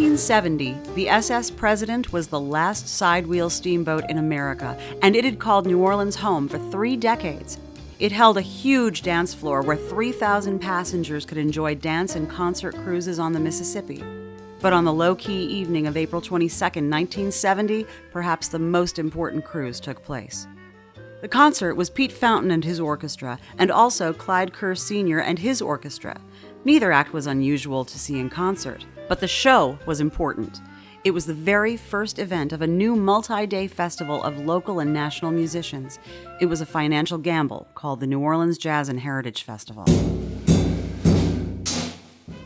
1870, the SS President was the last sidewheel steamboat in America, and it had called New Orleans home for 3 decades. It held a huge dance floor where 3,000 passengers could enjoy dance and concert cruises on the Mississippi. But on the low-key evening of April 22, 1970, perhaps the most important cruise took place. The concert was Pete Fountain and his orchestra, and also Clyde Kerr Sr. and his orchestra. Neither act was unusual to see in concert, but the show was important. It was the very first event of a new multi-day festival of local and national musicians. It was a financial gamble called the New Orleans Jazz and Heritage Festival.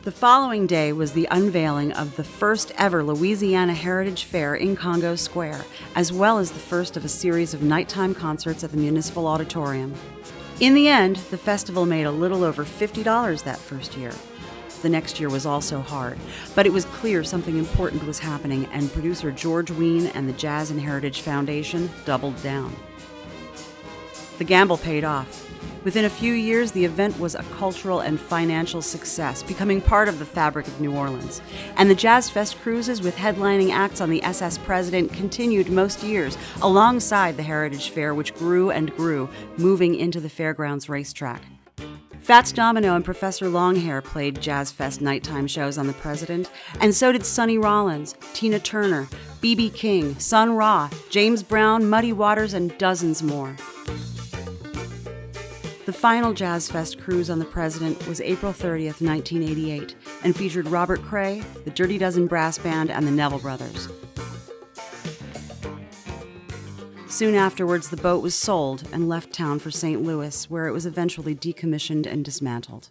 The following day was the unveiling of the first ever Louisiana Heritage Fair in Congo Square, as well as the first of a series of nighttime concerts at the Municipal Auditorium. In the end, the festival made a little over $50 that first year. The next year was also hard, but it was clear something important was happening, and producer George Wein and the Jazz and Heritage Foundation doubled down. The gamble paid off. Within a few years, the event was a cultural and financial success, becoming part of the fabric of New Orleans. And the Jazz Fest cruises with headlining acts on the SS President continued most years, alongside the Heritage Fair, which grew and grew, moving into the fairgrounds racetrack. Fats Domino and Professor Longhair played Jazz Fest nighttime shows on the President, and so did Sonny Rollins, Tina Turner, B.B. King, Sun Ra, James Brown, Muddy Waters, and dozens more. The final Jazz Fest cruise on the President was April 30th, 1988, and featured Robert Cray, the Dirty Dozen Brass Band, and the Neville Brothers. Soon afterwards, the boat was sold and left town for St. Louis, where it was eventually decommissioned and dismantled.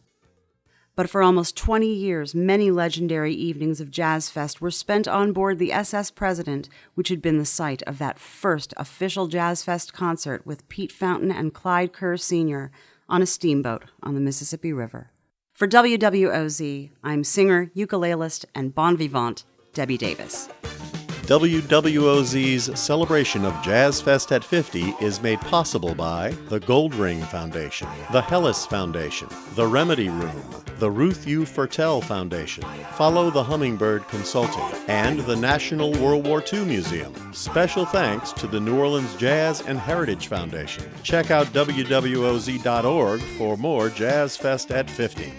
But for almost 20 years, many legendary evenings of Jazz Fest were spent on board the SS President, which had been the site of that first official Jazz Fest concert with Pete Fountain and Clyde Kerr Sr. on a steamboat on the Mississippi River. For WWOZ, I'm singer, ukulelist, and bon vivant, Debbie Davis. WWOZ's celebration of Jazz Fest at 50 is made possible by the Gold Ring Foundation, the Hellis Foundation, the Remedy Room, the Ruth U. Fertel Foundation, Follow the Hummingbird Consulting, and the National World War II Museum. Special thanks to the New Orleans Jazz and Heritage Foundation. Check out WWOZ.org for more Jazz Fest at 50.